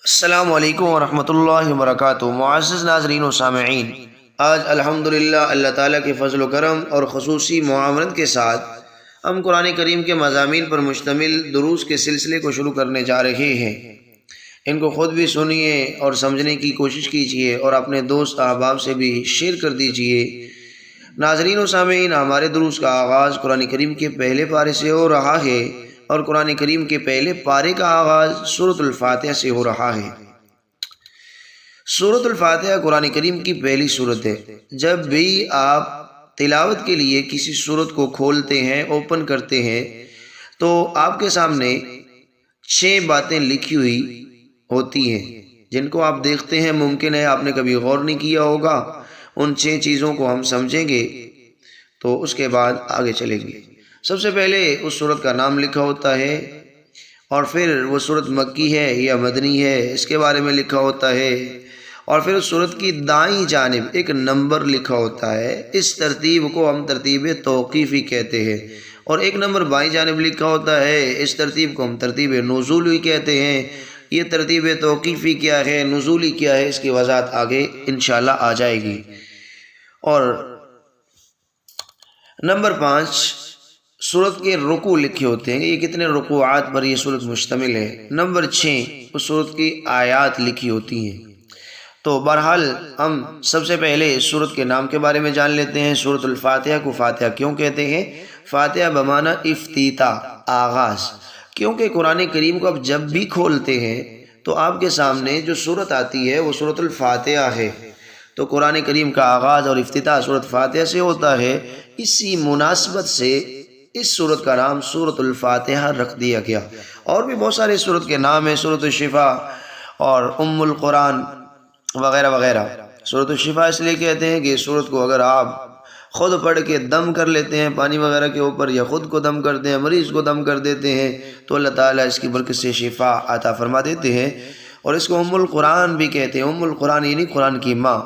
السلام علیکم ورحمۃ اللہ وبرکاتہ۔ معزز ناظرین و سامعین، آج الحمدللہ اللہ تعالیٰ کے فضل و کرم اور خصوصی معاونت کے ساتھ ہم قرآن کریم کے مضامین پر مشتمل دروس کے سلسلے کو شروع کرنے جا رہے ہیں۔ ان کو خود بھی سنیے اور سمجھنے کی کوشش کیجیے اور اپنے دوست احباب سے بھی شیئر کر دیجیے۔ ناظرین و سامعین، ہمارے دروس کا آغاز قرآن کریم کے پہلے پارے سے ہو رہا ہے اور قرآن کریم کے پہلے پارے کا آغاز سورۃ الفاتحہ سے ہو رہا ہے۔ سورۃ الفاتحہ قرآن کریم کی پہلی سورت ہے۔ جب بھی آپ تلاوت کے لیے کسی سورت کو کھولتے ہیں، اوپن کرتے ہیں، تو آپ کے سامنے 6 باتیں لکھی ہوئی ہوتی ہیں جن کو آپ دیکھتے ہیں۔ ممکن ہے آپ نے کبھی غور نہیں کیا ہوگا۔ ان 6 چیزوں کو ہم سمجھیں گے تو اس کے بعد آگے چلیں گے۔ سب سے پہلے اس سورت کا نام لکھا ہوتا ہے، اور پھر وہ سورت مکی ہے یا مدنی ہے اس کے بارے میں لکھا ہوتا ہے، اور پھر اس سورت کی دائیں جانب ایک نمبر لکھا ہوتا ہے۔ اس ترتیب کو ہم ترتیب توقیفی کہتے ہیں، اور ایک نمبر بائیں جانب لکھا ہوتا ہے۔ اس ترتیب کو ہم ترتیب نزولی کہتے ہیں۔ یہ ترتیب توقیفی کیا ہے، نزولی کیا ہے، اس کی وضاحت آگے انشاءاللہ آ جائے گی۔ اور نمبر 5، سورت کے رکوع لکھے ہوتے ہیں، یہ کتنے رکوعات پر یہ سورت مشتمل ہے۔ نمبر 6، اس سورت کی آیات لکھی ہوتی ہیں۔ تو بہرحال ہم سب سے پہلے اس سورت کے نام کے بارے میں جان لیتے ہیں۔ سورت الفاتحہ کو فاتحہ کیوں کہتے ہیں؟ فاتحہ بمعنی افتتاح، آغاز، کیونکہ قرآن کریم کو آپ جب بھی کھولتے ہیں تو آپ کے سامنے جو سورت آتی ہے وہ سورت الفاتحہ ہے۔ تو قرآن کریم کا آغاز اور افتتاح سورت فاتحہ سے ہوتا ہے۔ اسی مناسبت سے اس سورت کا نام سورت الفاتحہ رکھ دیا گیا۔ اور بھی بہت سارے سورت کے نام ہیں، سورت الشفا اور ام القرآن وغیرہ وغیرہ۔ سورت الشفا اس لیے کہتے ہیں کہ اس سورت کو اگر آپ خود پڑھ کے دم کر لیتے ہیں پانی وغیرہ کے اوپر، یا خود کو دم کرتے ہیں، مریض کو دم کر دیتے ہیں، تو اللہ تعالیٰ اس کی برکت سے شفا عطا فرما دیتے ہیں۔ اور اس کو ام القرآن بھی کہتے ہیں۔ ام القرآن یعنی قرآن کی ماں۔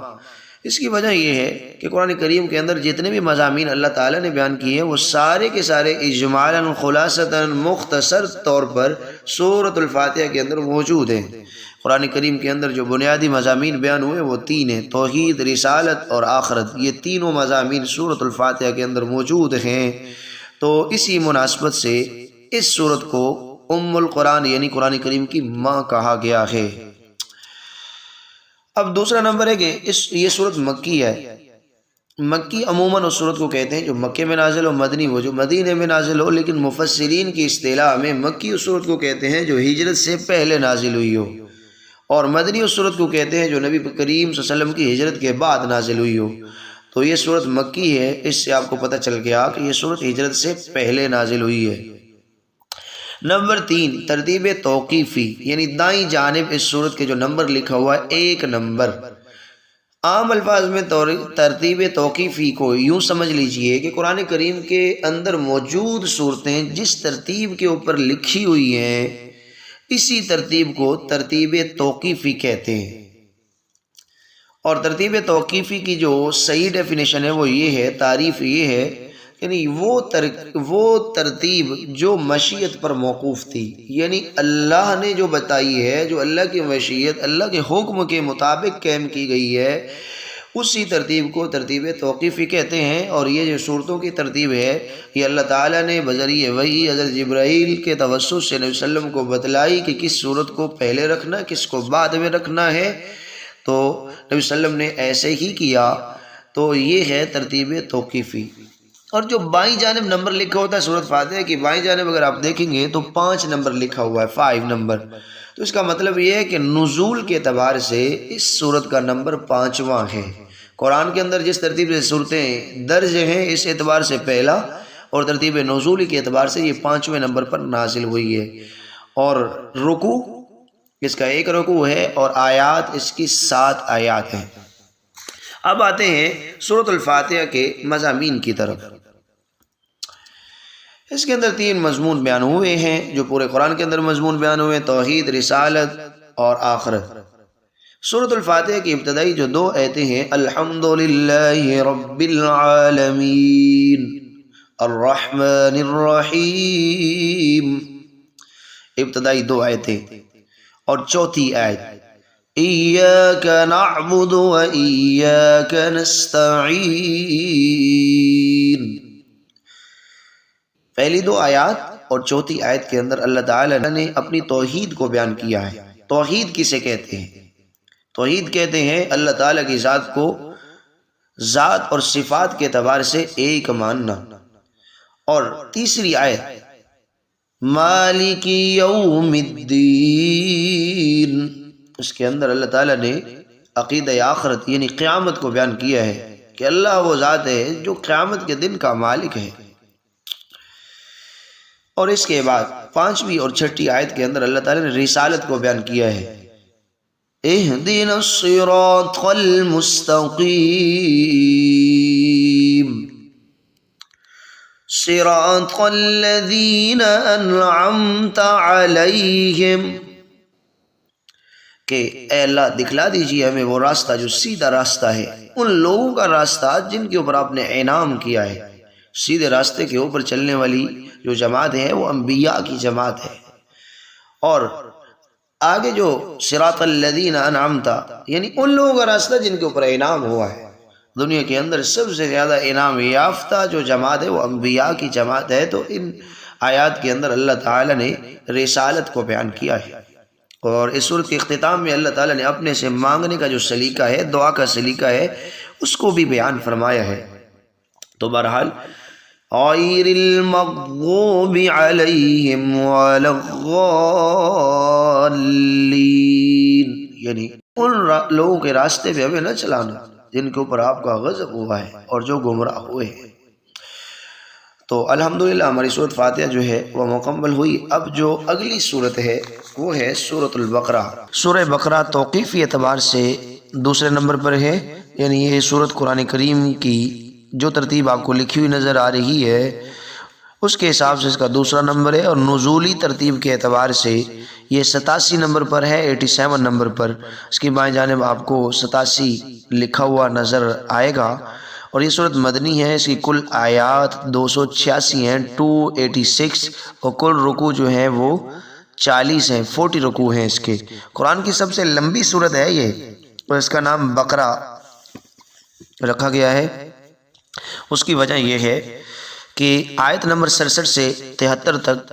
اس کی وجہ یہ ہے کہ قرآن کریم کے اندر جتنے بھی مضامین اللہ تعالیٰ نے بیان کیے ہیں وہ سارے کے سارے اجمالاً، خلاصتاً، مختصر طور پر سورۃ الفاتحہ کے اندر موجود ہیں۔ قرآن کریم کے اندر جو بنیادی مضامین بیان ہوئے وہ 3 ہیں: توحید، رسالت اور آخرت۔ یہ تینوں مضامین سورۃ الفاتحہ کے اندر موجود ہیں۔ تو اسی مناسبت سے اس سورت کو ام القرآن یعنی قرآن کریم کی ماں کہا گیا ہے۔ اب دوسرا نمبر ہے کہ یہ سورت مکی ہے۔ مکی عموماً اس سورت کو کہتے ہیں جو مکے میں نازل ہو، مدنی وہ جو مدینے میں نازل ہو، لیکن مفسرین کی اصطلاح میں مکی اس سورت کو کہتے ہیں جو ہجرت سے پہلے نازل ہوئی ہو، اور مدنی اس سورت کو کہتے ہیں جو نبی کریم صلی اللہ علیہ وسلم کی ہجرت کے بعد نازل ہوئی ہو۔ تو یہ سورت مکی ہے۔ اس سے آپ کو پتہ چل گیا کہ یہ سورت ہجرت سے پہلے نازل ہوئی ہے۔ نمبر 3، ترتیب توقیفی یعنی دائیں جانب اس سورت کے جو نمبر لکھا ہوا ہے 1 نمبر۔ عام الفاظ میں ترتیب توقیفی کو یوں سمجھ لیجئے کہ قرآن کریم کے اندر موجود صورتیں جس ترتیب کے اوپر لکھی ہوئی ہیں اسی ترتیب کو ترتیب توقیفی کہتے ہیں۔ اور ترتیب توقیفی کی جو صحیح ڈیفینیشن ہے وہ یہ ہے، تعریف یہ ہے، یعنی وہ ترتیب جو مشیت پر موقوف تھی، یعنی اللہ نے جو بتائی ہے، جو اللہ کی مشیت، اللہ کے حکم کے مطابق قائم کی گئی ہے، اسی ترتیب کو ترتیب توقیفی کہتے ہیں۔ اور یہ جو صورتوں کی ترتیب ہے یہ اللہ تعالیٰ نے بذریعہ وحی حضرت جبرائیل کے توسط سے نبی صلی اللہ علیہ وسلم کو بتلائی کہ کس صورت کو پہلے رکھنا، کس کو بعد میں رکھنا ہے۔ تو نبی صلی اللہ علیہ وسلم نے ایسے ہی کیا۔ تو یہ ہے ترتیب توقیفی۔ اور جو بائیں جانب نمبر لکھا ہوتا ہے سورۃ فاتحہ کی بائیں جانب اگر آپ دیکھیں گے تو 5 نمبر لکھا ہوا ہے، 5 نمبر۔ تو اس کا مطلب یہ ہے کہ نزول کے اعتبار سے اس سورت کا نمبر 5واں ہے۔ قرآن کے اندر جس ترتیب سے صورتیں درج ہیں اس اعتبار سے پہلا، اور ترتیب نزولی کے اعتبار سے یہ 5ویں نمبر پر نازل ہوئی ہے۔ اور رکوع اس کا 1 رکوع ہے، اور آیات اس کی 7 آیات ہیں۔ اب آتے ہیں سورۃ الفاتحہ کے مضامین کی طرف۔ اس کے اندر 3 مضمون بیان ہوئے ہیں جو پورے قرآن کے اندر مضمون بیان ہوئے ہیں: توحید، رسالت اور آخرت۔ سورۃ الفاتحہ کی ابتدائی جو 2 آیتیں ہیں: الحمدللہ رب العالمین الرحمن الرحیم، ابتدائی 2 آیتیں، اور چوتھی آیت ایاک نعبد و ایاک نستعین، پہلی دو آیات اور چوتھی آیت کے اندر اللہ تعالیٰ نے اپنی توحید کو بیان کیا ہے۔ توحید کسے کہتے ہیں؟ توحید کہتے ہیں اللہ تعالیٰ کی ذات کو ذات اور صفات کے اعتبار سے ایک ماننا۔ اور تیسری آیت مالک یوم الدین، اس کے اندر اللہ تعالیٰ نے عقیدہ آخرت یعنی قیامت کو بیان کیا ہے کہ اللہ وہ ذات ہے جو قیامت کے دن کا مالک ہے۔ اور اس کے بعد پانچویں اور چھٹی آیت کے اندر اللہ تعالیٰ نے رسالت کو بیان کیا ہے، اہدنا الصراط المستقیم صراط الذین انعمت علیہم، کہ اے اللہ دکھلا دیجیے ہمیں وہ راستہ جو سیدھا راستہ ہے، ان لوگوں کا راستہ جن کے اوپر آپ نے انعام کیا ہے۔ سیدھے راستے کے اوپر چلنے والی جو جماعت ہے وہ انبیاء کی جماعت ہے۔ اور آگے جو صراط الذین انعمت یعنی ان لوگوں کا راستہ جن کے اوپر انعام ہوا ہے۔ دنیا کے اندر سب سے زیادہ انعام یافتہ جو جماعت ہے وہ انبیاء کی جماعت ہے۔ تو ان آیات کے اندر اللہ تعالیٰ نے رسالت کو بیان کیا ہے، اور اس صورت کے اختتام میں اللہ تعالیٰ نے اپنے سے مانگنے کا جو سلیقہ ہے، دعا کا سلیقہ ہے، اس کو بھی بیان فرمایا ہے۔ تو بہرحال غیر المغضوب علیہم ولا الضالین، یعنی ان لوگوں کے راستے پہ ہمیں نہ چلانا جن کے اوپر آپ کا غضب ہوا ہے اور جو گمراہ ہوئے ہیں۔ تو الحمدللہ ہماری سورۃ فاتحہ جو ہے وہ مکمل ہوئی۔ اب جو اگلی سورت ہے وہ ہے سورۃ البقرہ۔ سورہ بقرہ توقیفی اعتبار سے دوسرے نمبر پر ہے، یعنی یہ سورت قرآن کریم کی جو ترتیب آپ کو لکھی ہوئی نظر آ رہی ہے اس کے حساب سے اس کا دوسرا نمبر ہے، اور نزولی ترتیب کے اعتبار سے یہ 87 نمبر پر ہے، 87 نمبر پر۔ اس کی بائیں جانب آپ کو 87 لکھا ہوا نظر آئے گا، اور یہ سورت مدنی ہے۔ اس کی کل آیات 286 ہیں، 286، اور کل رکوع جو ہیں وہ 40 ہیں، 40 رکوع ہیں اس کے۔ قرآن کی سب سے لمبی سورت ہے یہ، اور اس کا نام بقرہ رکھا گیا ہے۔ اس کی وجہ یہ ہے کہ آیت نمبر 67 سے 73 تک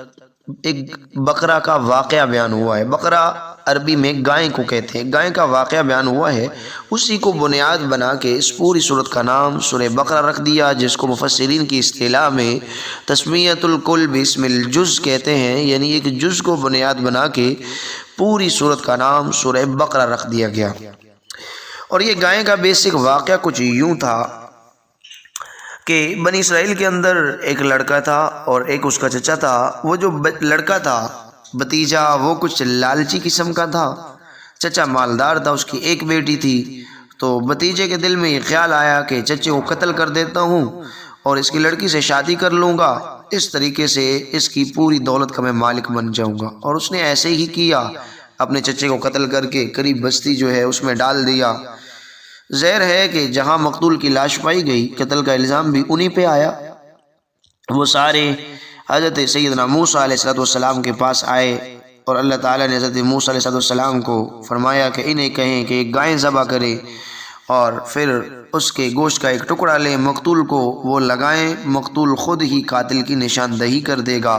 ایک بقرہ کا واقعہ بیان ہوا ہے۔ بقرہ عربی میں گائے کو کہتے ہیں، گائے کا واقعہ بیان ہوا ہے، اسی کو بنیاد بنا کے اس پوری سورت کا نام سورہ بقرہ رکھ دیا، جس کو مفسرین کی اصطلاح میں تسمیۃ الکل باسم الجز کہتے ہیں، یعنی ایک جز کو بنیاد بنا کے پوری سورت کا نام سورہ بقرہ رکھ دیا گیا۔ اور یہ گائے کا بیسک واقعہ کچھ یوں تھا کہ بنی اسرائیل کے اندر ایک لڑکا تھا اور ایک اس کا چچا تھا۔ وہ جو لڑکا تھا بتیجا وہ کچھ لالچی قسم کا تھا، چچا مالدار تھا، اس کی ایک بیٹی تھی۔ تو بتیجے کے دل میں یہ خیال آیا کہ چچے کو قتل کر دیتا ہوں اور اس کی لڑکی سے شادی کر لوں گا، اس طریقے سے اس کی پوری دولت کا میں مالک بن جاؤں گا۔ اور اس نے ایسے ہی کیا، اپنے چچے کو قتل کر کے قریب بستی جو ہے اس میں ڈال دیا۔ ظاہر ہے کہ جہاں مقتول کی لاش پائی گئی قتل کا الزام بھی انہی پہ آیا۔ وہ سارے حضرت سیدنا موسیٰ علیہ السلام کے پاس آئے، اور اللہ تعالیٰ نے حضرت موسیٰ علیہ السلام کو فرمایا کہ انہیں کہیں کہ ایک گائے ذبح کرے اور پھر اس کے گوشت کا ایک ٹکڑا لیں، مقتول کو وہ لگائیں، مقتول خود ہی قاتل کی نشاندہی کر دے گا۔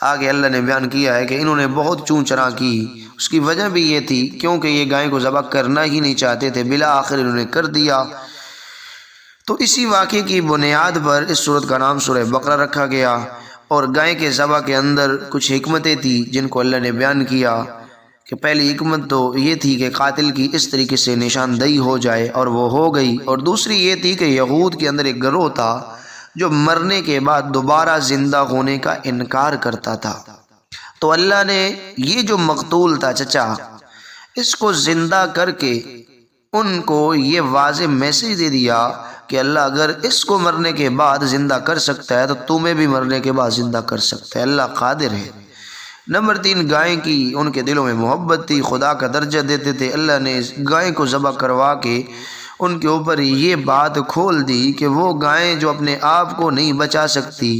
آگے اللہ نے بیان کیا ہے کہ انہوں نے بہت چون چرا کی، اس کی وجہ بھی یہ تھی کیونکہ یہ گائے کو ذبح کرنا ہی نہیں چاہتے تھے، بالآخر انہوں نے کر دیا۔ تو اسی واقعے کی بنیاد پر اس سورت کا نام سورہ بقرہ رکھا گیا، اور گائے کے ذبح کے اندر کچھ حکمتیں تھیں جن کو اللہ نے بیان کیا کہ پہلی حکمت تو یہ تھی کہ قاتل کی اس طریقے سے نشاندہی ہو جائے، اور وہ ہو گئی۔ اور دوسری یہ تھی کہ یہود کے اندر ایک گروہ تھا جو مرنے کے بعد دوبارہ زندہ ہونے کا انکار کرتا تھا۔ تو اللہ نے یہ جو مقتول تھا چچا، اس کو زندہ کر کے ان کو یہ واضح میسج دے دیا کہ اللہ اگر اس کو مرنے کے بعد زندہ کر سکتا ہے تو تمہیں بھی مرنے کے بعد زندہ کر سکتا ہے، اللہ قادر ہے۔ نمبر 3، گائے کی ان کے دلوں میں محبت تھی، خدا کا درجہ دیتے تھے۔ اللہ نے گائے کو ذبح کروا کے ان کے اوپر یہ بات کھول دی کہ وہ گائیں جو اپنے آپ کو نہیں بچا سکتی،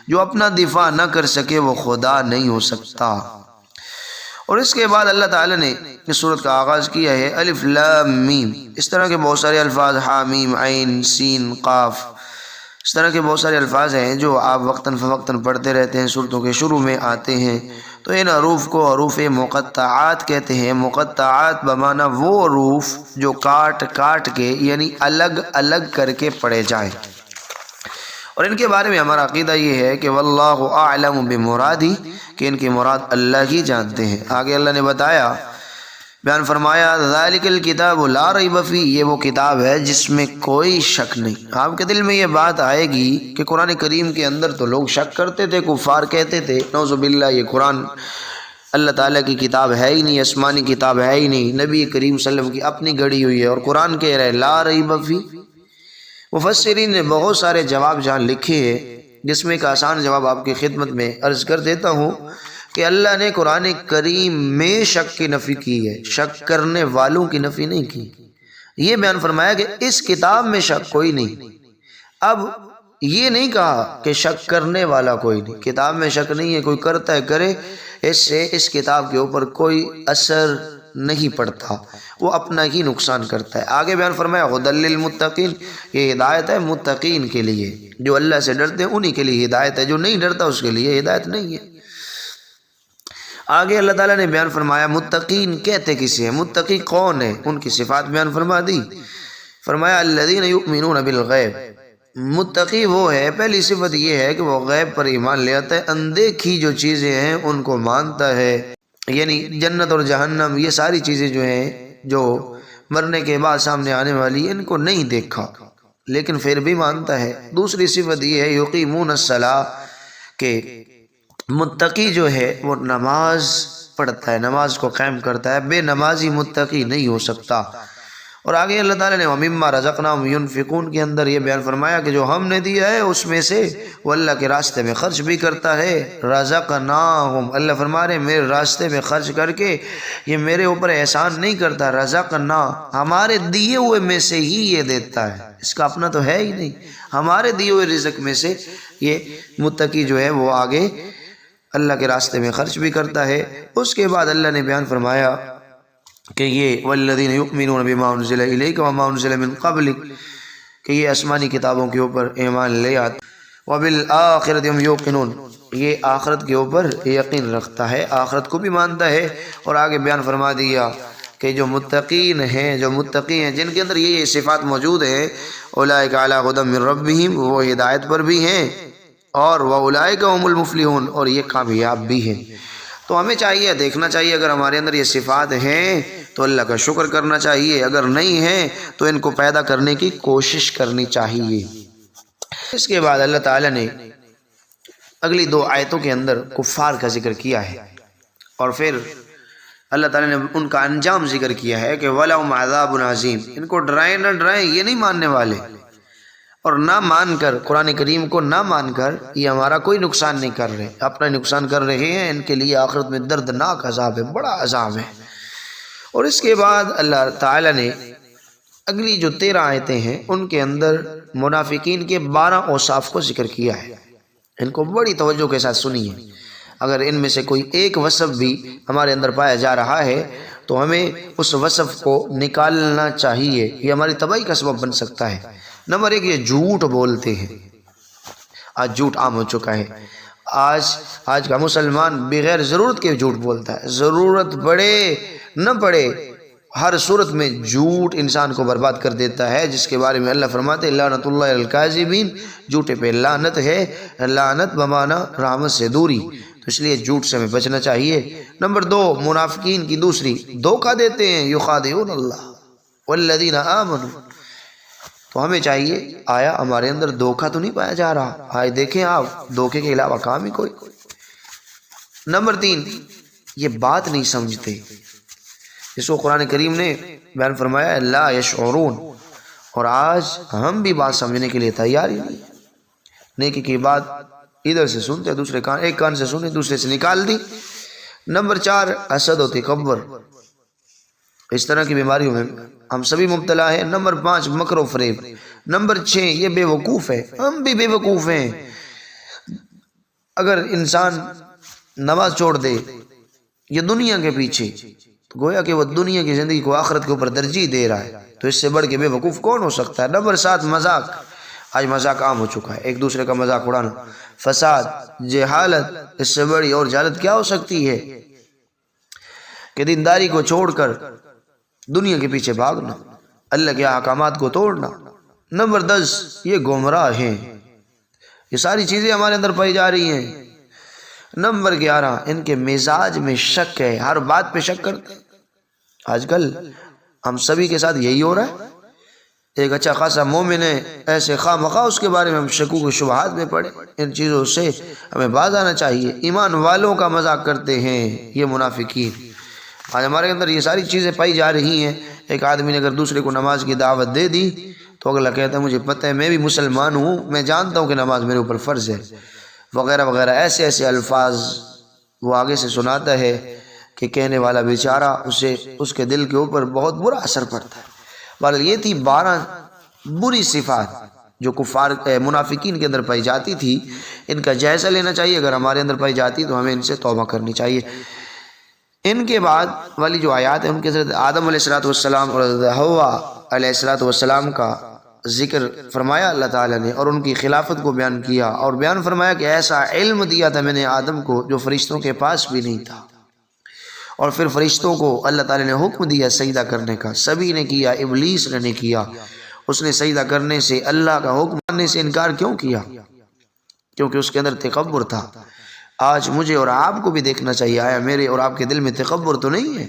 جو اپنا دفاع نہ کر سکے، وہ خدا نہیں ہو سکتا۔ اور اس کے بعد اللہ تعالیٰ نے اس صورت کا آغاز کیا ہے الف لام میم، اس طرح کے بہت سارے الفاظ، حامیم عین سین قاف، اس طرح کے بہت سارے الفاظ ہیں جو آپ وقتاً فوقتاً پڑھتے رہتے ہیں، صورتوں کے شروع میں آتے ہیں۔ تو ان حروف کو حروف مقطعات کہتے ہیں۔ مقطعات بمعنی وہ حروف جو کاٹ کاٹ کے یعنی الگ الگ کر کے پڑھے جائیں، اور ان کے بارے میں ہمارا عقیدہ یہ ہے کہ واللہ اعلم بمرادی، کہ ان کی مراد اللہ ہی جانتے ہیں۔ آگے اللہ نے بتایا، بیان فرمایا ذالک الکتاب لا ریب فیہ، یہ وہ کتاب ہے جس میں کوئی شک نہیں۔ آپ کے دل میں یہ بات آئے گی کہ قرآن کریم کے اندر تو لوگ شک کرتے تھے، کفار کہتے تھے نعوذ باللہ یہ قرآن اللہ تعالیٰ کی کتاب ہے ہی نہیں، آسمانی کتاب ہے ہی نہیں، نبی کریم صلی اللہ علیہ وسلم کی اپنی گڑی ہوئی ہے، اور قرآن کہہ رہے لا ریب فیہ۔ مفسرین نے بہت سارے جواب جہاں لکھے ہیں، جس میں ایک آسان جواب آپ کی خدمت میں عرض کر دیتا ہوں کہ اللہ نے قرآن کریم میں شک کی نفی کی ہے، شک کرنے والوں کی نفی نہیں کی۔ یہ بیان فرمایا کہ اس کتاب میں شک کوئی نہیں۔ اب یہ نہیں کہا کہ شک کرنے والا کوئی نہیں، کتاب میں شک نہیں ہے، کوئی کرتا ہے کرے، اس سے اس کتاب کے اوپر کوئی اثر نہیں پڑتا، وہ اپنا ہی نقصان کرتا ہے۔ آگے بیان فرمایا ھدی للمتقین، یہ ہدایت ہے متقین کے لیے، جو اللہ سے ڈرتے ہیں انہی کے لیے ہدایت ہے، جو نہیں ڈرتا اس کے لیے ہدایت نہیں ہے۔ آگے اللہ تعالیٰ نے بیان فرمایا متقین کہتے کسے ہیں، متقی کون ہے، ان کی صفات بیان فرما دی۔ فرمایا الذین یؤمنون بالغیب، متقی وہ ہے، پہلی صفت یہ ہے کہ وہ غیب پر ایمان لے آتا ہے، اندیکھی جو چیزیں ہیں ان کو مانتا ہے، یعنی جنت اور جہنم یہ ساری چیزیں جو ہیں جو مرنے کے بعد سامنے آنے والی ان کو نہیں دیکھا لیکن پھر بھی مانتا ہے۔ دوسری صفت یہ ہے یقیمون الصلاۃ، کہ متقی جو ہے وہ نماز پڑھتا ہے، نماز کو قائم کرتا ہے، بے نمازی متقی نہیں ہو سکتا۔ اور آگے اللہ تعالیٰ نے وَمِمَّا رَزَقْنَاهُمْ يُنْفِقُونَ کے اندر یہ بیان فرمایا کہ جو ہم نے دیا ہے اس میں سے وہ اللہ کے راستے میں خرچ بھی کرتا ہے۔ رَزَقْنَاهُمْ، اللہ فرما رہے میرے راستے میں خرچ کر کے یہ میرے اوپر احسان نہیں کرتا، رَزَقْنَا ہمارے دیے ہوئے میں سے ہی یہ دیتا ہے، اس کا اپنا تو ہے ہی نہیں، ہمارے دیے ہوئے رزق میں سے یہ متقی جو ہے وہ آگے اللہ کے راستے میں خرچ بھی کرتا ہے۔ اس کے بعد اللہ نے بیان فرمایا کہ یہ والذین یؤمنون بما انزل الیک وما انزل من قبلک، کہ یہ آسمانی کتابوں کے اوپر ایمان لے آتا، وبالآخرۃ هم یوقنون، یہ آخرت کے اوپر یقین رکھتا ہے، آخرت کو بھی مانتا ہے۔ اور آگے بیان فرما دیا کہ جو متقین ہیں، جو متقی ہیں جن کے اندر یہ صفات موجود ہیں، اولئک علی ھدی من ربہم، وہ ہدایت پر بھی ہیں، اور وَأُولَئِكَ هُمُ الْمُفْلِحُونَ، اور یہ کامیاب بھی ہیں۔ تو ہمیں چاہیے، دیکھنا چاہیے، اگر ہمارے اندر یہ صفات ہیں تو اللہ کا شکر کرنا چاہیے، اگر نہیں ہیں تو ان کو پیدا کرنے کی کوشش کرنی چاہیے۔ اس کے بعد اللہ تعالیٰ نے اگلی دو آیتوں کے اندر کفار کا ذکر کیا ہے، اور پھر اللہ تعالیٰ نے ان کا انجام ذکر کیا ہے کہ وَلَهُمْ عَذَابٌ عَظِيمٌ، ان کو ڈرائیں نہ ڈرائیں، یہ نہیں ماننے والے، اور نہ مان کر قرآن کریم کو نہ مان کر یہ ہمارا کوئی نقصان نہیں کر رہے، اپنا نقصان کر رہے ہیں، ان کے لیے آخرت میں دردناک عذاب ہے، بڑا عذاب ہے۔ اور اس کے بعد اللہ تعالیٰ نے اگلی جو 13 آیتیں ہیں ان کے اندر منافقین کے 12 اوصاف کو ذکر کیا ہے، ان کو بڑی توجہ کے ساتھ سنیے۔ اگر ان میں سے کوئی ایک وصف بھی ہمارے اندر پایا جا رہا ہے تو ہمیں اس وصف کو نکالنا چاہیے، یہ ہماری تباہی کا سبب بن سکتا ہے۔ نمبر 1، یہ جھوٹ بولتے ہیں۔ آج جھوٹ عام ہو چکا ہے، آج کا مسلمان بغیر ضرورت کے جھوٹ بولتا ہے، ضرورت پڑے نہ پڑے ہر صورت میں جھوٹ انسان کو برباد کر دیتا ہے، جس کے بارے میں اللہ فرماتے ہیں لعنت اللہ علی الکاذبین، جھوٹے پہ لعنت ہے، لعنت بمانا رحمت سے دوری، تو اس لیے جھوٹ سے ہمیں بچنا چاہیے۔ نمبر 2، منافقین کی دوسری دھوکہ دیتے ہیں، یخادعون اللہ والذین آمنوا، تو ہمیں چاہیے آیا ہمارے اندر دھوکہ تو نہیں پایا جا رہا، آئے دیکھیں آپ دھوکے کے علاوہ کام ہی کوئی۔ نمبر 3، یہ بات نہیں سمجھتے، جس کو قرآن کریم نے بیان فرمایا لا یشعرون، اور آج ہم بھی بات سمجھنے کے لیے تیار ہی نہیں، نیکی کی بات ادھر سے سنتے دوسرے کان، ایک کان سے سنی دوسرے سے نکال دی۔ نمبر 4، حسد و تکبر، اس طرح کی بیماریوں میں ہم سبھی مبتلا ہیں۔ نمبر 5، مکر و فریب۔ نمبر 6، یہ بے وقوف ہے، ہم بھی بے وقوف ہیں۔ اگر انسان نماز چھوڑ دے یہ دنیا کے پیچھے، تو گویا کہ وہ دنیا کی زندگی کو آخرت کے اوپر ترجیح دے رہا ہے، تو اس سے بڑھ کے بے وقوف کون ہو سکتا ہے؟ نمبر 7 مذاق. آج مذاق عام ہو چکا ہے، ایک دوسرے کا مذاق اڑانا. فساد، جہالت، اس سے بڑی اور جہالت کیا ہو سکتی ہے کہ دینداری کو چھوڑ کر دنیا کے پیچھے بھاگنا، اللہ کے احکامات کو توڑنا. نمبر 10 یہ گمراہ ہیں، یہ ساری چیزیں ہمارے اندر پائی جا رہی ہیں. نمبر 11 ان کے مزاج میں شک ہے، ہر بات پہ شک کرتے ہیں. آج کل ہم سبھی کے ساتھ یہی ہو رہا ہے. ایک اچھا خاصا مومن ہے، ایسے خواہ مخواہ اس کے بارے میں ہم شکوک و شبہات میں پڑے. ان چیزوں سے ہمیں باز آنا چاہیے. ایمان والوں کا مذاق کرتے ہیں یہ منافقین. آج ہمارے اندر یہ ساری چیزیں پائی جا رہی ہیں. ایک آدمی نے اگر دوسرے کو نماز کی دعوت دے دی تو اگلا کہتا ہے مجھے پتہ ہے، میں بھی مسلمان ہوں، میں جانتا ہوں کہ نماز میرے اوپر فرض ہے، وغیرہ وغیرہ. ایسے ایسے الفاظ وہ آگے سے سناتا ہے کہ کہنے والا بیچارہ اسے اس کے دل کے اوپر بہت برا اثر پڑتا ہے. بہرحال یہ تھی 12 بری صفات جو کفار منافقین کے اندر پائی جاتی تھی. ان کا جائزہ لینا چاہیے. اگر ہمارے اندر پائی جاتی تو ہمیں ان سے توبہ کرنی چاہیے. ان کے بعد والی جو آیات ہیں ان کے حضرت آدم علیہ السلام اور حضرت حوا علیہ السلام کا ذکر فرمایا اللہ تعالیٰ نے، اور ان کی خلافت کو بیان کیا، اور بیان فرمایا کہ ایسا علم دیا تھا میں نے آدم کو جو فرشتوں کے پاس بھی نہیں تھا. اور پھر فرشتوں کو اللہ تعالیٰ نے حکم دیا سجدہ کرنے کا، سبھی نے کیا، ابلیس نے نہیں کیا. اس نے سجدہ کرنے سے، اللہ کا حکم ماننے سے انکار کیوں کیا؟ کیونکہ اس کے اندر تکبر تھا. آج مجھے اور آپ کو بھی دیکھنا چاہیے، آیا میرے اور آپ کے دل میں تکبر تو نہیں ہے؟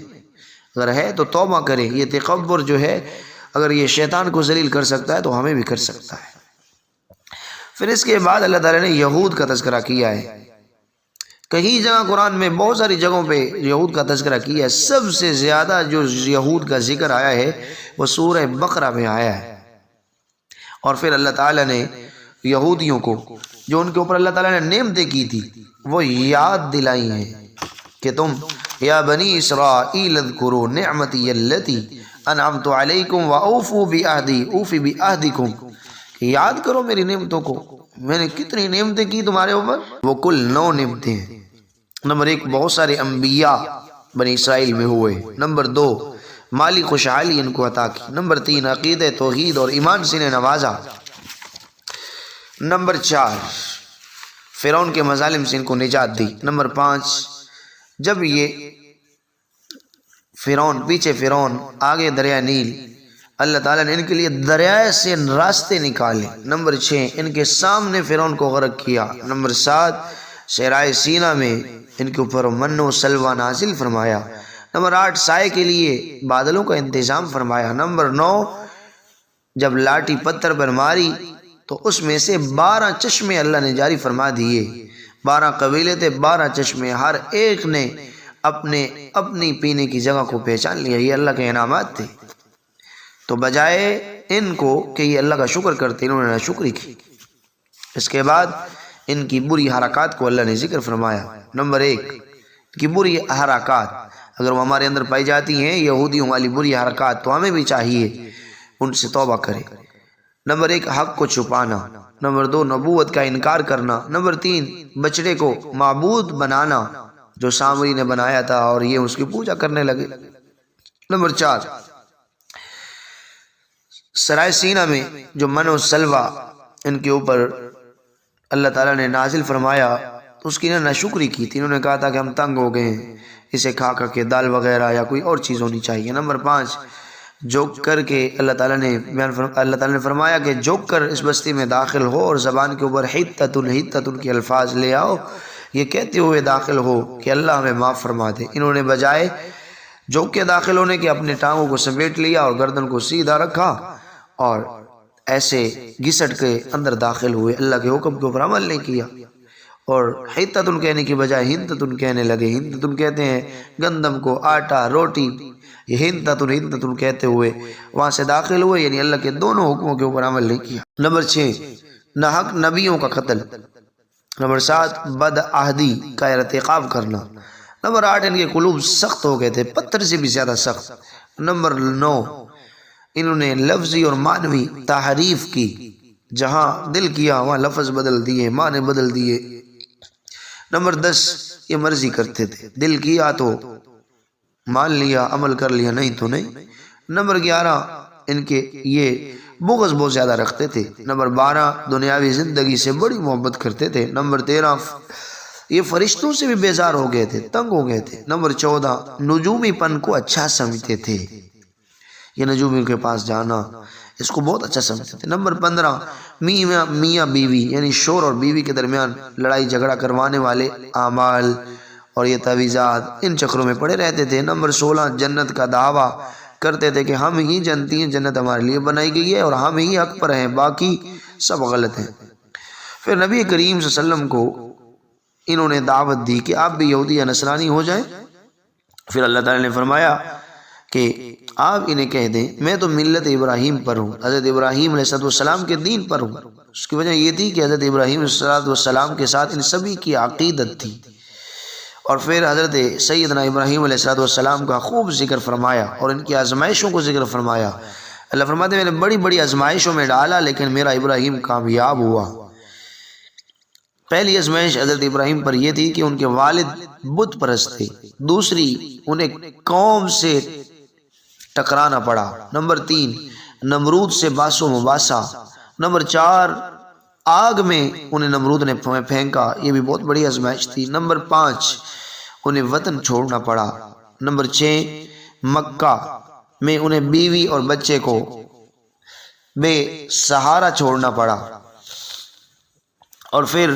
اگر ہے تو توبہ کریں. یہ تکبر جو ہے اگر یہ شیطان کو ذلیل کر سکتا ہے تو ہمیں بھی کر سکتا ہے. پھر اس کے بعد اللہ تعالیٰ نے یہود کا تذکرہ کیا ہے. کئی جگہ قرآن میں بہت ساری جگہوں پہ یہود کا تذکرہ کیا ہے. سب سے زیادہ جو یہود کا ذکر آیا ہے وہ سورہ بقرہ میں آیا ہے. اور پھر اللہ تعالیٰ نے یہودیوں کو جو ان کے اوپر اللہ تعالیٰ نے نعمتیں کی تھی وہ یاد دلائی ہیں کہ تم یا بنی اسرائیل اذکروا نعمتی التی انعمت علیکم واوفوا بعہدی اوفی بعہدکم، کہ یاد کرو میری نعمتوں کو، میں نے کتنی نعمتیں کی تمہارے اوپر. وہ کل 9 نعمتیں ہیں. نمبر 1 بہت سارے انبیاء بنی اسرائیل میں ہوئے. نمبر 2 مالی خوشحالی ان کو عطا کی. نمبر 3 عقیدہ توحید اور ایمان سے انہیں نوازا. نمبر 4 فرعون کے مظالم سے ان کو نجات دی. نمبر 5 جب یہ فرعون پیچھے فرعون آگے دریا نیل، اللہ تعالیٰ نے ان کے لیے دریائے سے راستے نکالے. نمبر 6 ان کے سامنے فرعون کو غرق کیا. نمبر 7 صحرائے سینا میں ان کے اوپر من و سلوہ نازل فرمایا. نمبر 8 سائے کے لیے بادلوں کا انتظام فرمایا. نمبر 9 جب لاٹھی پتھر پر ماری تو اس میں سے 12 چشمے اللہ نے جاری فرما دیے. 12 قبیلے تھے، 12 چشمے، ہر ایک نے اپنی پینے کی جگہ کو پہچان لیا. یہ اللہ کے انعامات تھے. تو بجائے ان کو کہ یہ اللہ کا شکر کرتے، انہوں نے ناشکری کی. اس کے بعد ان کی بری حرکات کو اللہ نے ذکر فرمایا. نمبر 1 کی بری حرکات اگر وہ ہمارے اندر پائی جاتی ہیں، یہودیوں والی بری حرکات، تو ہمیں بھی چاہیے ان سے توبہ کریں. نمبر 1 حق کو چھپانا. نمبر 2 نبوت کا انکار کرنا. نمبر 3 بچڑے کو معبود بنانا جو سامری نے بنایا تھا اور یہ اس کی پوجا کرنے لگے. نمبر 4 سرائے سینہ میں جو من و سلوہ ان کے اوپر اللہ تعالیٰ نے نازل فرمایا تو اس کی انہوں نے ناشکری کی تھی. انہوں نے کہا تھا کہ ہم تنگ ہو گئے ہیں، اسے کھا کر کے دال وغیرہ یا کوئی اور چیز ہونی چاہیے. نمبر 5 جھک کر کے اللہ تعالیٰ نے فرمایا کہ جھک کر اس بستی میں داخل ہو اور زبان کے اوپر حتتن کے الفاظ لے آؤ، یہ کہتے ہوئے داخل ہو کہ اللہ ہمیں معاف فرما دے. انہوں نے بجائے جھک کے داخل ہونے کے اپنے ٹانگوں کو سمیٹ لیا اور گردن کو سیدھا رکھا اور ایسے گھسٹ کے اندر داخل ہوئے، اللہ کے حکم کے اوپر عمل نہیں کیا. اور حتتن کہنے کی بجائے ہندتن کہنے لگے. ہندتن کہتے ہیں گندم کو، آٹا، روٹی. یہ ہندتن کہتے ہوئے وہاں سے داخل ہوئے، یعنی اللہ کے دونوں حکموں کے اوپر عمل نہیں کیا. نمبر 6 ناحق نبیوں کا قتل. نمبر 7 بد عہدی کا ارتکاب کرنا. نمبر 8 ان کے قلوب سخت ہو گئے تھے، پتھر سے بھی زیادہ سخت. نمبر 9 انہوں نے لفظی اور معنوی تحریف کی، جہاں دل کیا وہاں لفظ بدل دیے، معنی بدل دیے. نمبر 10 یہ مرضی کرتے تھے، دل کیا تو مان لیا، عمل کر لیا، نہیں تو نہیں۔ نمبر 11 ان کے یہ بغض بہت زیادہ رکھتے تھے۔ نمبر 12 دنیاوی زندگی سے بڑی محبت کرتے تھے۔ نمبر 13 یہ فرشتوں سے بھی بیزار ہو گئے تھے، تنگ ہو گئے تھے۔ نمبر 14 نجومی پن کو اچھا سمجھتے تھے، یہ نجومی کے پاس جانا اس کو بہت اچھا سمجھتے تھے۔ نمبر 15 میاں بیوی یعنی شوہر اور بیوی کے درمیان لڑائی جھگڑا کروانے والے اعمال اور یہ تعویذات، ان چکروں میں پڑے رہتے تھے۔ نمبر 16 جنت کا دعویٰ کرتے تھے کہ ہم ہی جانتی ہیں جنت ہمارے لیے بنائی گئی ہے اور ہم ہی حق پر ہیں، باقی سب غلط ہیں۔ پھر نبی کریم صلی اللہ علیہ وسلم کو انہوں نے دعوت دی کہ آپ بھی یہودی یا نصرانی ہو جائیں۔ پھر اللہ تعالی نے فرمایا کہ آپ انہیں کہہ دیں میں تو ملت ابراہیم پر ہوں، حضرت ابراہیم علیہ السلام کے دین پر ہوں۔ اس کی وجہ یہ تھی کہ حضرت ابراہیم علیہ السلام کے ساتھ ان سبھی کی عقیدت تھی۔ اور پھر حضرت سیدنا ابراہیم علیہ السلام کا خوب ذکر فرمایا اور ان کی آزمائشوں کو ذکر فرمایا۔ اللہ فرماتے ہیں میں نے بڑی بڑی آزمائشوں میں ڈالا لیکن میرا ابراہیم کامیاب ہوا۔ پہلی آزمائش حضرت ابراہیم پر یہ تھی کہ ان کے والد بت پرست تھے، دوسری انہیں قوم سے ٹکرانا پڑا، نمبر 3 نمرود سے باس و مباحثہ، نمبر 4 آگ میں انہیں نمرود نے پھینکا، یہ بھی بہت بڑی آزمائش تھی، نمبر 5 انہیں وطن چھوڑنا پڑا، نمبر 6 مکہ میں انہیں بیوی اور بچے کو بے سہارا چھوڑنا پڑا، اور پھر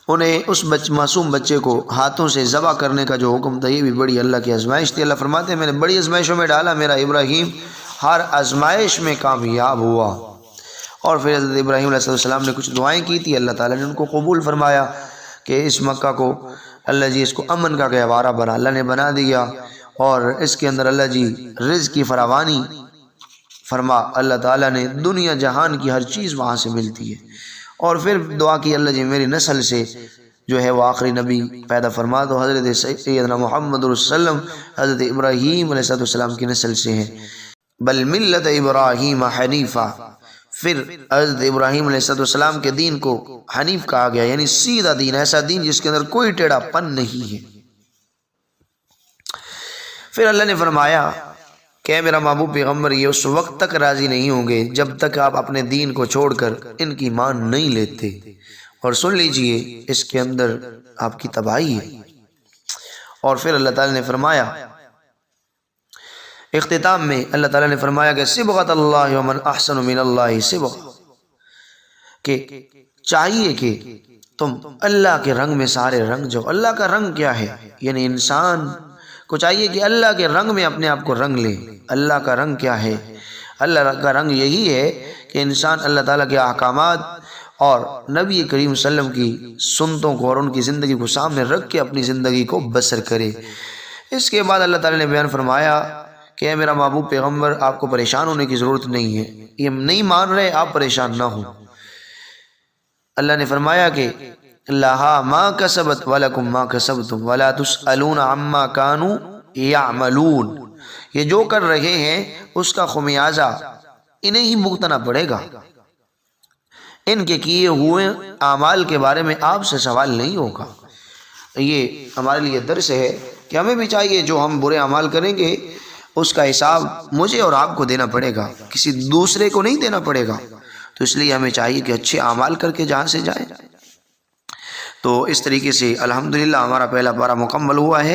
انہیں اس معصوم بچے کو ہاتھوں سے ذبح کرنے کا جو حکم تھا، یہ بھی بڑی اللہ کی آزمائش تھی۔ اللہ فرماتے ہیں میں نے بڑی آزمائشوں میں ڈالا، میرا ابراہیم ہر آزمائش میں کامیاب ہوا۔ اور پھر حضرت ابراہیم علیہ السلام نے کچھ دعائیں کی تھی، اللہ تعالیٰ نے ان کو قبول فرمایا کہ اس مکہ کو اللہ جی اس کو امن کا گہوارہ بنا، اللہ نے بنا دیا، اور اس کے اندر اللہ جی رزق کی فراوانی فرما، اللہ تعالیٰ نے دنیا جہان کی ہر چیز وہاں سے ملتی ہے۔ اور پھر دعا کی اللہ جی میری نسل سے جو ہے وہ آخری نبی پیدا فرما دو، حضرت سیدنا محمد رسول اللہ حضرت ابراہیم علیہ السلام کی نسل سے ہیں۔ بل ملت ابراہیم حنیفہ، پھر حضرت ابراہیم علیہ السلام کے دین کو حنیف کہا گیا، یعنی سیدھا دین، ایسا دین جس کے اندر کوئی ٹیڑھا پن نہیں ہے۔ پھر اللہ نے فرمایا کہ میرا محبوب پیغمبر یہ اس وقت تک راضی نہیں ہوں گے جب تک آپ اپنے دین کو چھوڑ کر ان کی مان نہیں لیتے، اور سن لیجئے اس کے اندر آپ کی تباہی ہے۔ اور پھر اللہ تعالی نے فرمایا اختتام میں، اللہ تعالی نے فرمایا کہ صبغۃ اللہ ومن احسن من اللہ صبغہ، کہ چاہیے کہ تم اللہ کے رنگ میں سارے رنگ جاؤ۔ اللہ کا رنگ کیا ہے؟ یعنی انسان کو چاہیے کہ اللہ کے رنگ میں اپنے آپ کو رنگ لے۔ اللہ کا رنگ کیا ہے؟ اللہ کا رنگ یہی ہے کہ انسان اللہ تعالیٰ کے احکامات اور نبی کریم صلی اللہ علیہ وسلم کی سنتوں کو اور ان کی زندگی کو سامنے رکھ کے اپنی زندگی کو بسر کرے۔ اس کے بعد اللہ تعالیٰ نے بیان فرمایا کہ اے میرا محبوب پیغمبر آپ کو پریشان ہونے کی ضرورت نہیں ہے، یہ نہیں مان رہے آپ پریشان نہ ہوں۔ اللہ نے فرمایا کہ لہا ما کسبت ولکم ما کسبتم ولا تسألون عما کانوا یعملون، یہ جو کر رہے ہیں اس کا خمیازہ انہیں ہی بھگتنا پڑے گا، ان کے کیے ہوئے اعمال کے بارے میں آپ سے سوال نہیں ہوگا۔ یہ ہمارے لیے درس ہے کہ ہمیں بھی چاہیے جو ہم برے اعمال کریں گے اس کا حساب مجھے اور آپ کو دینا پڑے گا، کسی دوسرے کو نہیں دینا پڑے گا۔ تو اس لیے ہمیں چاہیے کہ اچھے اعمال کر کے جہاں سے جائیں۔ تو اس طریقے سے الحمدللہ ہمارا پہلا پارہ مکمل ہوا ہے۔